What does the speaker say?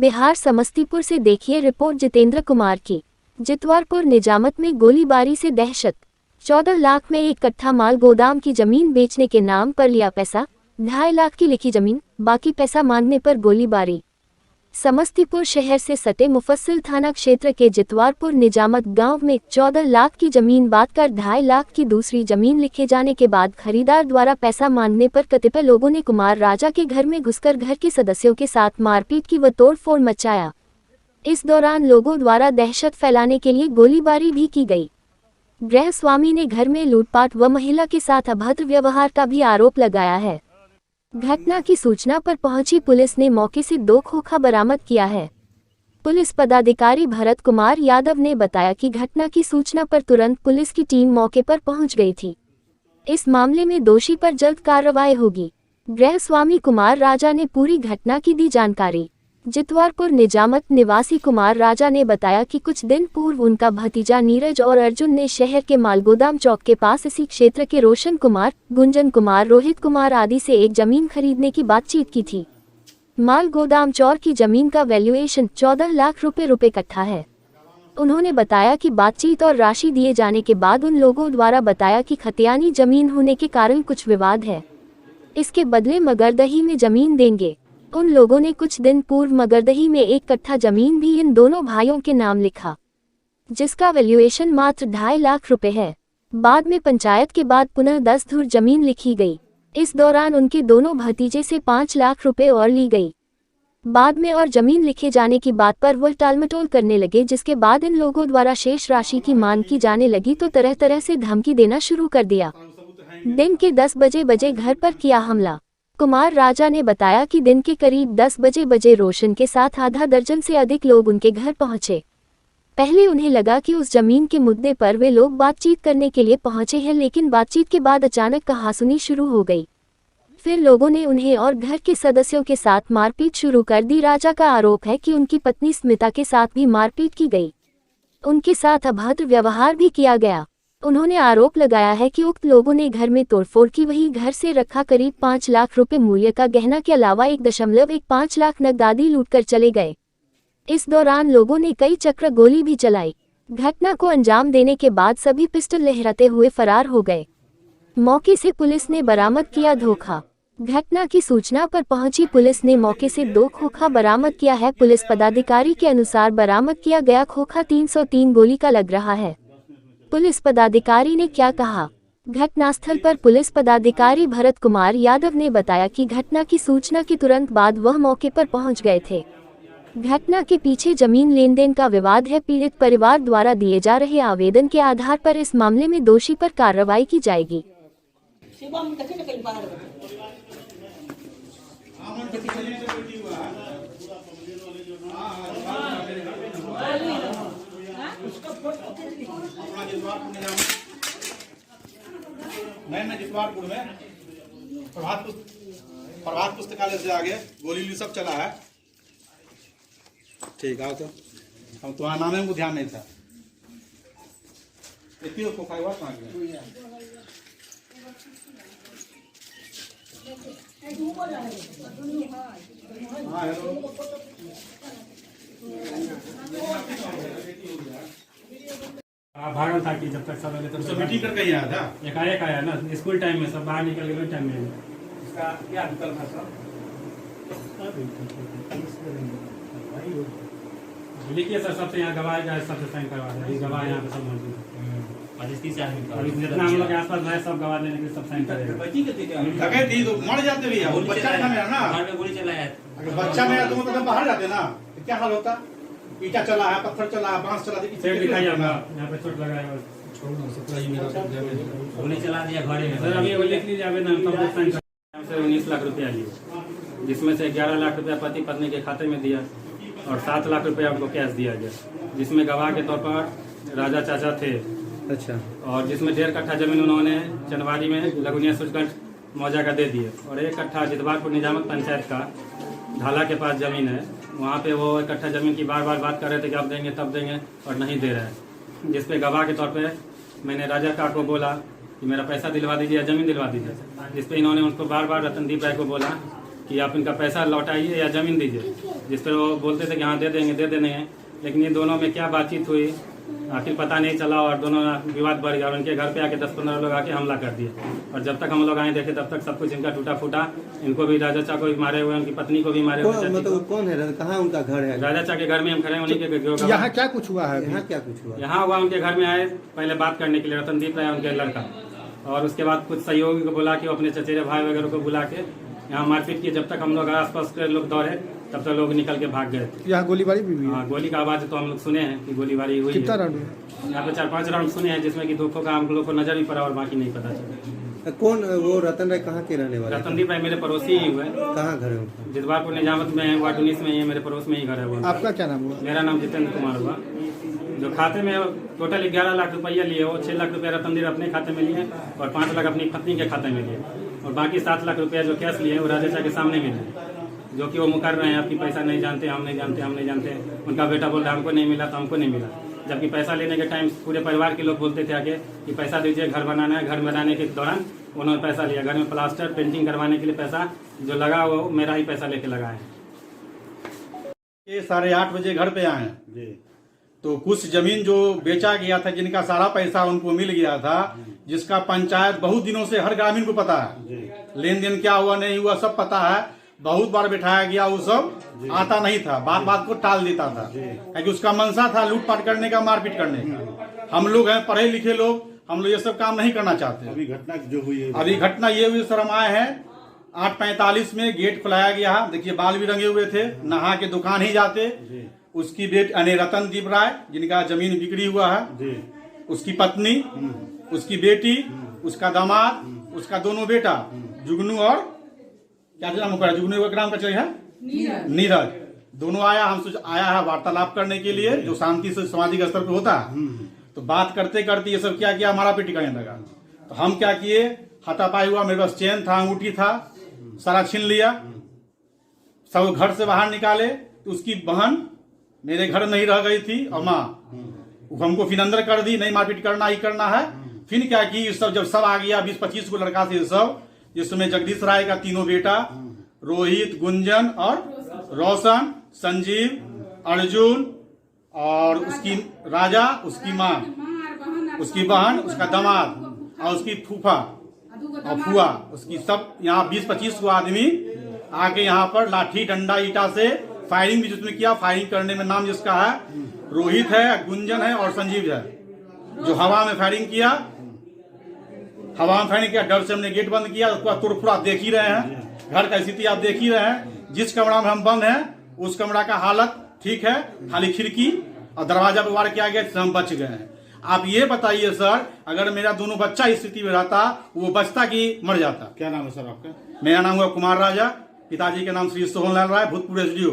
बिहार समस्तीपुर से देखिए रिपोर्ट जितेंद्र कुमार की। जितवारपुर निजामत में गोलीबारी से दहशत। 14 लाख में एक कट्ठा माल गोदाम की जमीन बेचने के नाम पर लिया पैसा, 2.5 लाख की लिखी जमीन, बाकी पैसा मांगने पर गोलीबारी। समस्तीपुर शहर से सटे मुफस्सिल थाना क्षेत्र के जितवारपुर निजामत गांव में 14 लाख की जमीन बात कर 2.5 लाख की दूसरी जमीन लिखे जाने के बाद खरीदार द्वारा पैसा मांगने पर कतिपय लोगों ने कुमार राजा के घर में घुसकर घर के सदस्यों के साथ मारपीट की व तोड़फोड़ मचाया। इस दौरान लोगों द्वारा दहशत फैलाने के लिए गोलीबारी भी की गई। गृह स्वामी ने घर में लूटपाट व महिला के साथ अभद्र व्यवहार का भी आरोप लगाया है। घटना की सूचना पर पहुंची पुलिस ने मौके से 2 खोखा बरामद किया है। पुलिस पदाधिकारी भरत कुमार यादव ने बताया कि घटना की सूचना पर तुरंत पुलिस की टीम मौके पर पहुंच गई थी। इस मामले में दोषी पर जल्द कार्रवाई होगी। गृह स्वामी कुमार राजा ने पूरी घटना की दी जानकारी। जितवारपुर निजामत निवासी कुमार राजा ने बताया कि कुछ दिन पूर्व उनका भतीजा नीरज और अर्जुन ने शहर के मालगोदाम चौक के पास इसी क्षेत्र के रोशन कुमार, गुंजन कुमार, रोहित कुमार आदि से एक जमीन खरीदने की बातचीत की थी। मालगोदाम चौक की जमीन का वैल्यूएशन 14 लाख रुपए कट्ठा है। उन्होंने बताया कि बातचीत और राशि दिए जाने के बाद उन लोगों द्वारा बताया कि खतियानी जमीन होने के कारण कुछ विवाद है, इसके बदले मगरदही में जमीन देंगे। उन लोगों ने कुछ दिन पूर्व मगरदही में 1 कट्ठा जमीन भी इन दोनों भाइयों के नाम लिखा, जिसका वैल्यूएशन मात्र 2.5 लाख रुपए है। बाद में पंचायत के बाद पुनः 10 धुर जमीन लिखी गई। इस दौरान उनके दोनों भतीजे से 5 लाख रुपए और ली गई। बाद में और जमीन लिखे जाने की बात पर वह टालमटोल करने लगे, जिसके बाद इन लोगों द्वारा शेष राशि की मांग की जाने लगी तो तरह तरह से धमकी देना शुरू कर दिया। दिन के 10 बजे घर पर किया हमला। कुमार राजा ने बताया कि दिन के करीब 10 बजे रोशन के साथ आधा दर्जन से अधिक लोग उनके घर पहुंचे। पहले उन्हें लगा कि उस जमीन के मुद्दे पर वे लोग बातचीत करने के लिए पहुंचे हैं, लेकिन बातचीत के बाद अचानक कहासुनी शुरू हो गई। फिर लोगों ने उन्हें और घर के सदस्यों के साथ मारपीट शुरू कर दी। राजा का आरोप है कि उनकी पत्नी स्मिता के साथ भी मारपीट की गई, उनके साथ अभद्र व्यवहार भी किया गया। उन्होंने आरोप लगाया है कि उक्त लोगों ने घर में तोड़फोड़ की, वहीं घर से रखा करीब 5 लाख रुपए मूल्य का गहना के अलावा 1.15 लाख नकद आदि लूटकर चले गए। इस दौरान लोगों ने कई चक्र गोली भी चलाई। घटना को अंजाम देने के बाद सभी पिस्टल लहराते हुए फरार हो गए। मौके से पुलिस ने बरामद किया धोखा। घटना की सूचना पर पहुंची पुलिस ने मौके से 2 खोखा बरामद किया है। पुलिस पदाधिकारी के अनुसार बरामद किया गया खोखा 303 गोली का लग रहा है। पुलिस पदाधिकारी ने क्या कहा? घटनास्थल पर पुलिस पदाधिकारी भरत कुमार यादव ने बताया कि घटना की सूचना के तुरंत बाद वह मौके पर पहुंच गए थे। घटना के पीछे जमीन लेन देन का विवाद है। पीड़ित परिवार द्वारा दिए जा रहे आवेदन के आधार पर इस मामले में दोषी पर कार्रवाई की जाएगी। मैं जितवारपुर में प्रभात पुस्तकालय से आगे गोली सब चला है। ठीक है, तो हम तुम्हारा नाम है, ध्यान नहीं था। को खाई हाँ हेलो भागल था कि जब तक सब तो मीटिंग करके ही आया था। एकाएक आया ना, स्कूल टाइम में सब बाहर निकल गए टाइम में। इसका क्या विकल्प है सर? लिखिए सर, सबसे यहाँ गवाह का सबसे साइन करवा दें। गवाह यहाँ पे सब मौजूद है। जितना हम लोग के आसपास है सब गवाह लेने के सब साइन करेंगे। लगे थी तो मर जाते भी है। बच्चा ना गोली चलाया, अगर बच्चा मेरा तुम तो बाहर जाते ना, तो क्या हाल होता? ईटा चला है, पत्थर चला है, बांस चला है। दिखाइए यहाँ पे चोट लगा है। गोली चला दिया घरे में। सर अभी लिख लीजिए आवेदन, सब लोग साइन से 19 लाख रुपया लिए, जिसमें से 11 लाख रुपया पति पत्नी के खाते में दिया और 7 लाख रुपया हमको कैश दिया गया, जिसमें गवाह के तौर पर राजा चाचा थे। अच्छा। और जिसमें 1.5 कट्ठा जमीन उन्होंने जनवरी में लगुनिया सूचकांक मौजा का दे दिए और 1 कट्ठा जितवारपुर निजामत पंचायत का ढाला के पास जमीन है, वहाँ पे वो 1 कट्ठा जमीन की बार बार बात कर रहे थे कि अब देंगे तब देंगे और नहीं दे रहे हैं। जिसपे गवाह के तौर पे मैंने राजा का को बोला कि मेरा पैसा दिलवा दीजिए या जमीन दिलवा दीजिए, जिसपे इन्होंने उनको बार बार रतनदीप राय को बोला कि आप इनका पैसा लौटाइए या जमीन दीजिए। जिस पर वो बोलते थे कि हाँ दे देंगे, लेकिन ये दोनों में क्या बातचीत हुई आखिर पता नहीं चला और दोनों विवाद बढ़ गया और उनके घर पे आके 10-15 लोग आके हमला कर दिए। और जब तक हम लोग आए देखे तब तक सब कुछ इनका टूटा फूटा, इनको भी राजा चा को भी मारे हुए, उनकी पत्नी को भी मारे हुए। मतलब कौन है, कहाँ उनका घर है? राजा चा के घर में हम खड़े हैं, उन्हीं के यहाँ क्या कुछ हुआ है? यहाँ क्या कुछ हुआ? यहाँ हुआ उनके घर में आए पहले बात करने के लिए, रतनदीप राय उनके लड़का, और उसके बाद कुछ सहयोगी को बुला के अपने चचेरे भाई वगैरह को बुला के यहाँ मारपीट की। जब तक हम लोग आसपास के लोग दौड़े तब तक लोग निकल के भाग गए। यहाँ गोलीबारी भी हुई है? हाँ, गोली का आवाज तो हम लोग सुने हैं कि गोलीबारी हुई कितना है। राउंड हुआ? यहाँ पे 4-5 राउंड सुने हैं, जिसमें कि 2 का हम लोग को नजर भी पड़ा और बाकी नहीं पता चला। कौन वो रतन राय कहाँ के रहने वाले? रतनदीप राय मेरे पड़ोसी ही हुए। कहाँ घर है उनका? जितवारपुर निजामत में है, वार्ड 19 में ही है, मेरे पड़ोस में ही घर है वो। आपका क्या नाम हुआ? मेरा नाम जितेंद्र कुमार हुआ। जो खाते में टोटल 11 लाख रुपया लिए, वो 6 लाख रुपया रतनदीप अपने खाते में लिए और 5 लाख अपनी पत्नी के खाते में लिए, और बाकी 7 लाख रुपया जो कैश लिए वो राजा चा के सामने में लिए, जो कि वो मुकर रहे हैं आपकी पैसा नहीं जानते, हम नहीं जानते, हम नहीं जानते। उनका बेटा बोल रहा है हमको नहीं मिला तो हमको नहीं मिला, जबकि पैसा लेने के टाइम पूरे परिवार के लोग बोलते थे आगे कि पैसा दीजिए, घर बनाना है। घर बनाने के दौरान उन्होंने पैसा लिया, घर में प्लास्टर पेंटिंग करवाने के लिए पैसा जो लगा वो मेरा ही पैसा लेके लगा है। ये 8:30 बजे घर पे आए जी। तो कुछ जमीन जो बेचा गया था, जिनका सारा पैसा उनको मिल गया था, जिसका पंचायत बहुत दिनों से हर ग्रामीण को पता है, लेन देन क्या हुआ नहीं हुआ सब पता है। बहुत बार बिठाया गया, वो सब आता नहीं था, बात बात को टाल देता था, क्योंकि उसका मनसा था लूटपाट करने का, मारपीट करने का। हम लोग हैं पढ़े लिखे लोग, हम लोग ये सब काम नहीं करना चाहते। अभी घटना जो हुई है, अभी घटना ये हुई सर, हम आए हैं 8:45 में, गेट खुलाया गया। देखिए बाल भी रंगे हुए थे, नहा के दुकान ही जाते। उसकी बेटी यानी रतनदीप राय, जिनका जमीन बिक्री हुआ है, उसकी पत्नी, उसकी बेटी, उसका दामाद, उसका दोनों बेटा जुगनू और क्या नाम होगा, जुगनू का नाम का चाहिए नीरज, दोनों आया। हम आया है वार्तालाप करने के लिए, जो शांति से सामाजिक स्तर पे होता है। तो बात करते करते ये सब क्या किया, हमारा पीटी करने लगा। तो हम क्या किए, हाथापाई हुआ, मेरे पास चेन था, अंगूठी था, सारा छीन लिया, सब घर से बाहर निकाले। तो उसकी बहन मेरे घर नहीं रह गई थी और माँ हमको फिर अंदर कर दी, नहीं मारपीट करना ही करना है। फिर क्या की, सब जब सब आ गया 20-25 को लड़का थे सब, जिसमें जगदीश राय का 3 बेटा, रोहित, गुंजन और रोशन, संजीव, अर्जुन और उसकी राजा, उसकी माँ, उसकी बहन, उसका दामाद और उसकी फूफा और फुआ, उसकी सब यहाँ 20-25 को आदमी आके यहाँ पर लाठी डंडा ईटा से फायरिंग भी जिसमें किया। फायरिंग करने में नाम जिसका है रोहित है, गुंजन है और संजीव है, जो हवा में फायरिंग किया। हवा में फायरिंग किया, डर से हमने गेट बंद किया। उसका तुरफुरा देख ही रहे हैं, घर का स्थिति आप देख ही रहे हैं। जिस कमरा में हम बंद हैं उस कमरा का हालत ठीक है, खाली खिड़की और दरवाजा पे वार किया गया, जिससे हम बच गए हैं। आप ये बताइए सर, अगर मेरा दोनों बच्चा इस स्थिति में रहता, वो बचता कि मर जाता? क्या नाम है सर आपका? मेरा नाम हुआ कुमार राजा, पिताजी के नाम श्री सोहनलाल राय, भूतपूर्व SDO।